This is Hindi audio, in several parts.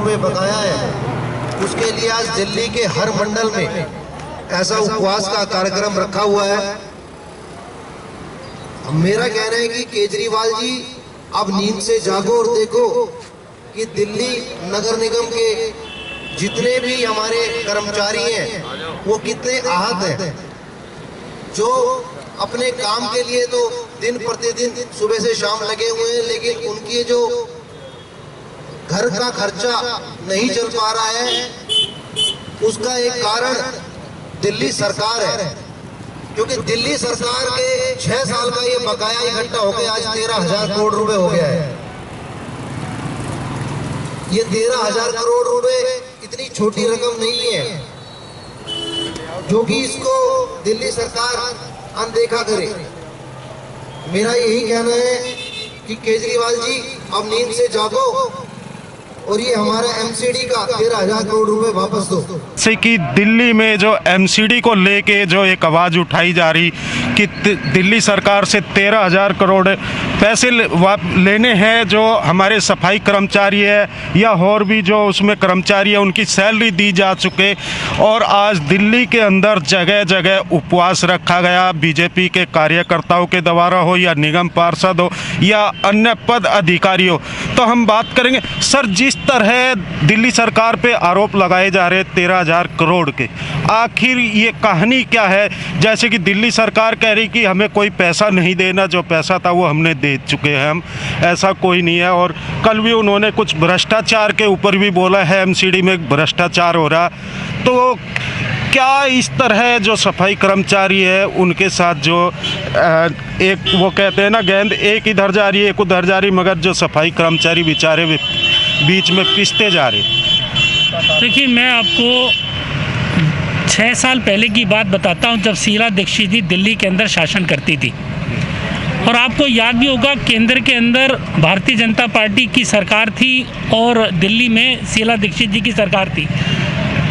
रुपए बकाया है, उसके लिए आज दिल्ली के हर मंडल में ऐसा उपवास का कार्यक्रम रखा हुआ है। मेरा कहना है कि केजरीवाल जी अब नींद से जागो और देखो कि दिल्ली नगर निगम के जितने भी हमारे कर्मचारी हैं वो कितने आहत हैं, जो अपने काम के लिए तो दिन प्रतिदिन सुबह से शाम लगे हुए हैं, लेकिन उनकी जो घर का खर्चा नहीं चल पा रहा है, उसका एक कारण दिल्ली सरकार है। क्योंकि दिल्ली सरकार के 6 साल का ये बकाया इकट्ठा हो गया, आज 13,000 करोड़ रुपए हो गया है। ये 13,000 करोड़ रुपए इतनी छोटी रकम नहीं है जो कि इसको दिल्ली सरकार अनदेखा करे। मेरा यही कहना है कि केजरीवाल जी अब नींद से जागो और ये हमारा एमसीडी का 13,000 करोड़ रुपए वापस दो। जैसे कि दिल्ली में जो एमसीडी को लेके जो एक आवाज़ उठाई जा रही कि दिल्ली सरकार से 13,000 करोड़ पैसे लेने हैं, जो हमारे सफाई कर्मचारी है या और भी जो उसमें कर्मचारी है उनकी सैलरी दी जा चुके, और आज दिल्ली के अंदर जगह जगह उपवास रखा गया बीजेपी के कार्यकर्ताओं के द्वारा हो या निगम पार्षद हो या अन्य पद अधिकारी हो। तो हम बात करेंगे सर, जिस तरह दिल्ली सरकार पे आरोप लगाए जा रहे 13,000 करोड़ के, आखिर ये कहानी क्या है? जैसे कि दिल्ली सरकार कह रही कि हमें कोई पैसा नहीं देना, जो पैसा था वो हमने दे चुके हैं, हम ऐसा कोई नहीं है। और कल भी उन्होंने कुछ भ्रष्टाचार के ऊपर भी बोला है, एमसीडी में भ्रष्टाचार हो रहा। तो क्या इस तरह जो सफाई कर्मचारी है उनके साथ जो एक वो कहते हैं ना, गेंद एक इधर जा रही है एक उधर जा रही, मगर जो सफाई कर्मचारी बेचारे बीच में पिसते जा रहे। देखिए, मैं आपको 6 साल पहले की बात बताता हूं, जब शीला दीक्षित जी दिल्ली के अंदर शासन करती थी। और आपको याद भी होगा, केंद्र के अंदर भारतीय जनता पार्टी की सरकार थी और दिल्ली में शीला दीक्षित जी की सरकार थी।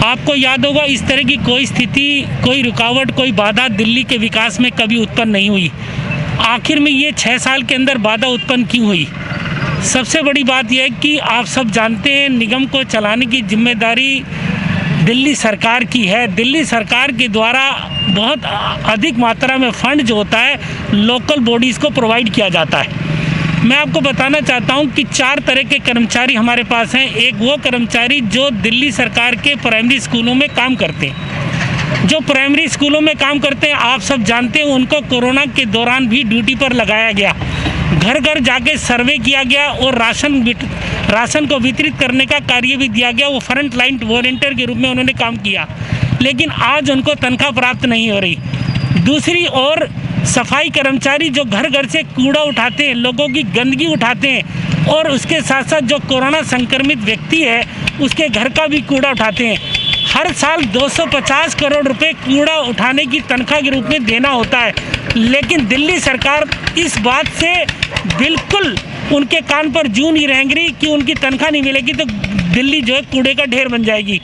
आपको याद होगा, इस तरह की कोई स्थिति, कोई रुकावट, कोई बाधा दिल्ली के विकास में कभी उत्पन्न नहीं हुई। आखिर में ये 6 साल के अंदर बाधा उत्पन्न क्यों हुई? सबसे बड़ी बात यह है कि आप सब जानते हैं, निगम को चलाने की जिम्मेदारी दिल्ली सरकार की है। दिल्ली सरकार के द्वारा बहुत अधिक मात्रा में फंड जो होता है लोकल बॉडीज़ को प्रोवाइड किया जाता है। मैं आपको बताना चाहता हूं कि 4 तरह के कर्मचारी हमारे पास हैं। एक वो कर्मचारी जो दिल्ली सरकार के प्राइमरी स्कूलों में काम करते हैं। जो प्राइमरी स्कूलों में काम करते हैं, आप सब जानते हैं, उनको कोरोना के दौरान भी ड्यूटी पर लगाया गया। घर घर जाके सर्वे किया गया और राशन को वितरित करने का कार्य भी दिया गया। वो फ्रंट लाइन वॉलंटियर के रूप में उन्होंने काम किया, लेकिन आज उनको तनख्वाह प्राप्त नहीं हो रही। दूसरी ओर सफाई कर्मचारी जो घर घर से कूड़ा उठाते हैं, लोगों की गंदगी उठाते हैं, और उसके साथ साथ जो कोरोना संक्रमित व्यक्ति है उसके घर का भी कूड़ा उठाते हैं। हर साल 250 करोड़ रुपए कूड़ा उठाने की तनख्वाह के रूप में देना होता है, लेकिन दिल्ली सरकार इस बात से बिल्कुल उनके कान पर जूं नहीं रेंग रही कि उनकी तनख्वाह नहीं मिलेगी तो दिल्ली जो है कूड़े का ढेर बन जाएगी।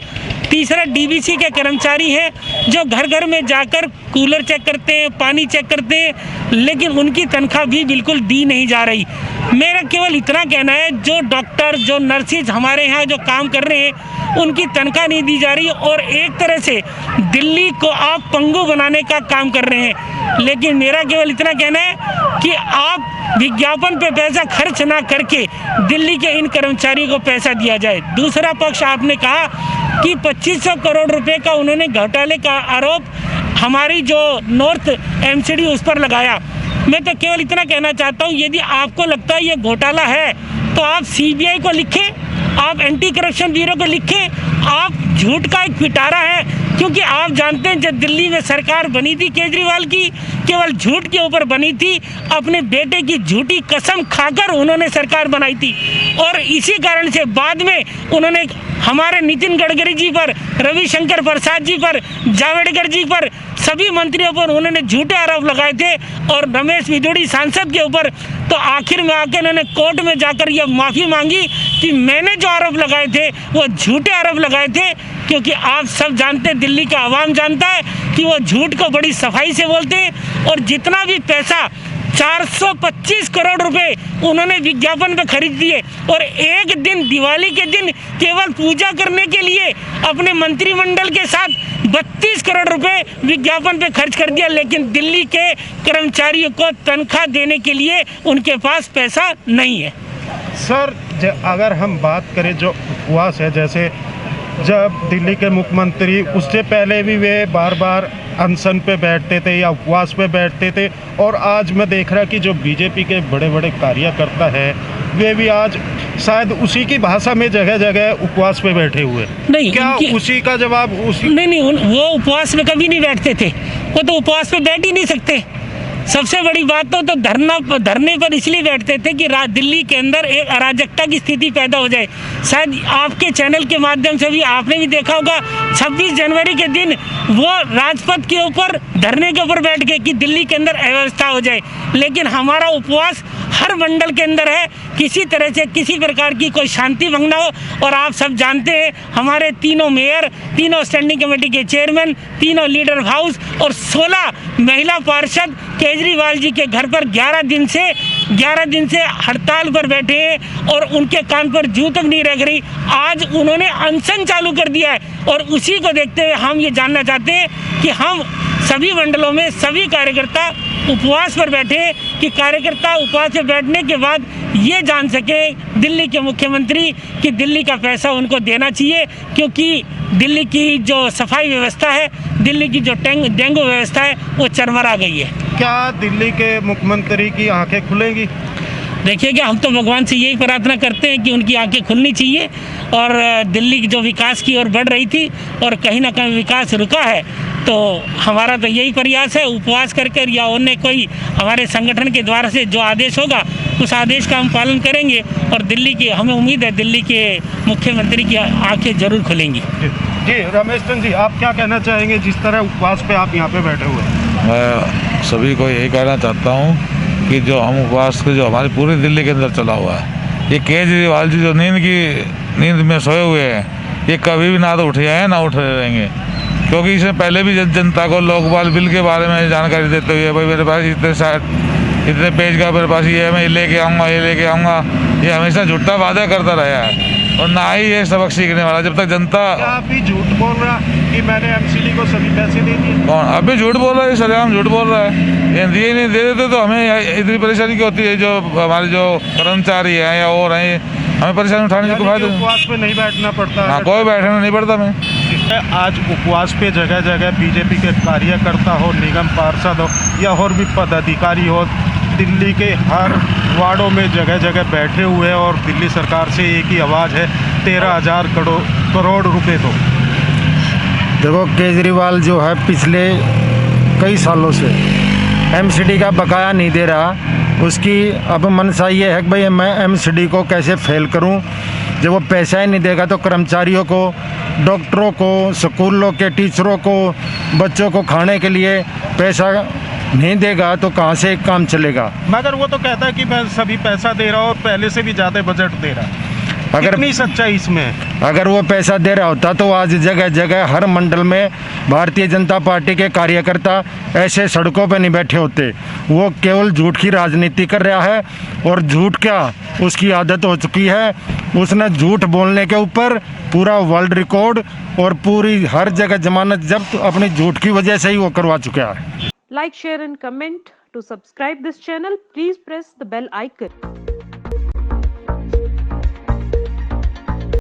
तीसरा डीवीसी के कर्मचारी हैं जो घर घर में जाकर कूलर चेक करते हैं, पानी चेक करते हैं, लेकिन उनकी तनख्वाह भी बिल्कुल दी नहीं जा रही। मेरा केवल इतना कहना है, जो डॉक्टर, जो नर्सिस हमारे यहाँ जो काम कर रहे हैं उनकी तनख्वाह नहीं दी जा रही, और एक तरह से दिल्ली को आप पंगु बनाने का काम कर रहे हैं। लेकिन मेरा केवल इतना कहना है कि आप विज्ञापन पे पैसा खर्च ना करके दिल्ली के इन कर्मचारियों को पैसा दिया जाए। दूसरा पक्ष, आपने कहा कि 2500 करोड़ रुपए का उन्होंने घोटाले का आरोप हमारी जो नॉर्थ एमसीडी उस पर लगाया। मैं तो केवल इतना कहना चाहता हूँ, यदि आपको लगता है ये घोटाला है तो आप सीबीआई को लिखें, आप एंटी करप्शन ब्यूरो को लिखें। आप झूठ का एक पिटारा है, क्योंकि आप जानते हैं जब दिल्ली में सरकार बनी थी केजरीवाल की, केवल झूठ के ऊपर बनी थी। अपने बेटे की झूठी कसम खाकर उन्होंने सरकार बनाई थी, और इसी कारण से बाद में उन्होंने हमारे नितिन गडकरी जी पर, रविशंकर प्रसाद जी पर, जावड़ेकर जी पर, सभी मंत्रियों पर उन्होंने झूठे आरोप लगाए थे, और रमेश बिधूड़ी सांसद के ऊपर तो आखिर में आके उन्होंने कोर्ट में जाकर यह माफ़ी मांगी कि मैंने जो आरोप लगाए थे वो झूठे आरोप लगाए थे। क्योंकि आप सब जानते हैं, दिल्ली का आवाम जानता है कि वो झूठ को बड़ी सफाई से बोलते हैं, और जितना भी पैसा 425 करोड़ रुपए उन्होंने विज्ञापन पे खरीद दिए और एक दिन दिवाली के दिन केवल पूजा करने के लिए अपने मंत्रिमंडल के साथ 32 करोड़ रुपए विज्ञापन पे खर्च कर दिया, लेकिन दिल्ली के कर्मचारियों को तनख्वाह देने के लिए उनके पास पैसा नहीं है। सर अगर हम बात करें जो उपवास है, जैसे जब दिल्ली के मुख्यमंत्री उससे पहले भी वे बार बार अनशन पे बैठते थे या उपवास पे बैठते थे, और आज मैं देख रहा कि जो बीजेपी के बड़े बड़े कार्यकर्ता हैं वे भी आज शायद उसी की भाषा में जगह जगह उपवास पे बैठे हुए। नहीं, क्या उसी का जवाब उसी नहीं, वो उपवास में कभी नहीं बैठते थे, वो तो उपवास पे बैठ ही नहीं सकते। सबसे बड़ी बात तो धरने पर इसलिए बैठते थे कि दिल्ली के अंदर एक अराजकता की स्थिति पैदा हो जाए। शायद आपके चैनल के माध्यम से भी आपने भी देखा होगा 26 जनवरी के दिन वो राजपथ के ऊपर धरने के ऊपर बैठ गए कि दिल्ली के अंदर अव्यवस्था हो जाए, लेकिन हमारा उपवास हर मंडल के अंदर है, किसी तरह से किसी प्रकार की कोई शांति भंग ना हो। और आप सब जानते हैं हमारे तीनों मेयर, तीनों स्टैंडिंग कमेटी के चेयरमैन, तीनों लीडर ऑफ हाउस और 16 महिला पार्षद केजरीवाल जी के घर पर 11 दिन से हड़ताल पर बैठे हैं और उनके कान पर जूं तक नहीं रख रही। आज उन्होंने अनशन चालू कर दिया है और उसी को देखते हुए हम ये जानना चाहते हैं कि हम सभी मंडलों में सभी कार्यकर्ता उपवास पर बैठे हैं कि कार्यकर्ता उपवास पर बैठने के बाद ये जान सके दिल्ली के मुख्यमंत्री कि दिल्ली का पैसा उनको देना चाहिए, क्योंकि दिल्ली की जो सफाई व्यवस्था है, दिल्ली की जो डेंगू व्यवस्था है वो चरमरा गई है। क्या दिल्ली के मुख्यमंत्री की आंखें खुलेंगी? देखिएगा, हम तो भगवान से यही प्रार्थना करते हैं कि उनकी आंखें खुलनी चाहिए और दिल्ली की जो विकास की ओर बढ़ रही थी और कहीं ना कहीं विकास रुका है, तो हमारा तो यही प्रयास है उपवास करके या अन्य कोई हमारे संगठन के द्वारा से जो आदेश होगा उस आदेश का हम पालन करेंगे और दिल्ली की हमें उम्मीद है दिल्ली के मुख्यमंत्री की आंखें जरूर खुलेंगी। जी रमेश चंद जी, आप क्या कहना चाहेंगे जिस तरह उपवास पे आप यहाँ पे बैठे हुए हैं? मैं सभी को यही कहना चाहता हूँ कि जो हम उपवास के जो हमारी पूरी दिल्ली के अंदर चला हुआ है, ये केजरीवाल जी जो नींद में सोए हुए हैं, ये कभी भी ना तो उठे हैं ना उठ रहेंगे, क्योंकि इससे पहले भी जनता को लोकपाल बिल के बारे में जानकारी देते हुए भाई मेरे पास इतने पेज का मेरे पास ये है, मैं ये लेके आऊँगा, ये हमेशा झूठा वादा करता रहा है और ना ही ये सबक सीखने वाला। जब तक जनता आप भी झूठ बोल रहा कि मैंने एमसीडी को सभी पैसे दे दिए। कौन अभी झूठ बोल रहा है? सरेआम झूठ बोल रहा है। ये दिए नहीं दे देते तो हमें इतनी परेशानी क्यों होती है? जो हमारे जो कर्मचारी हैं या और हैं, हमें परेशानी उठाने की फायदा। उपवास पे नहीं बैठना पड़ता? हाँ, कोई बैठना नहीं पड़ता। मैं आज उपवास पे जगह जगह बीजेपी के कार्यकर्ता हो, निगम पार्षद हो या और भी पदाधिकारी हो, दिल्ली के हर वार्डों में जगह जगह बैठे हुए हैं और दिल्ली सरकार से एक ही आवाज़ है 13,000 करोड़ रुपए दो। देखो, केजरीवाल जो है पिछले कई सालों से एमसीडी का बकाया नहीं दे रहा। उसकी अब मनसा ये है कि भाई मैं एमसीडी को कैसे फेल करूं। जब वो पैसा ही नहीं देगा तो कर्मचारियों को, डॉक्टरों को, स्कूलों के टीचरों को, बच्चों को खाने के लिए पैसा नहीं देगा तो कहाँ से काम चलेगा? मगर वो तो कहता है कि मैं सभी पैसा दे रहा हूँ और पहले से भी ज़्यादा बजट दे रहा है। अगर कितनी सच्चाई इसमें? अगर वो पैसा दे रहा होता तो आज जगह जगह हर मंडल में भारतीय जनता पार्टी के कार्यकर्ता ऐसे सड़कों पर नहीं बैठे होते। वो केवल झूठ की राजनीति कर रहा है और झूठ क्या उसकी आदत हो चुकी है। उसने झूठ बोलने के ऊपर पूरा वर्ल्ड रिकॉर्ड और पूरी हर जगह जमानत जब्त अपनी झूठ की वजह से ही वो करवा चुका है। Like, share and comment. To subscribe this channel, please press the bell icon.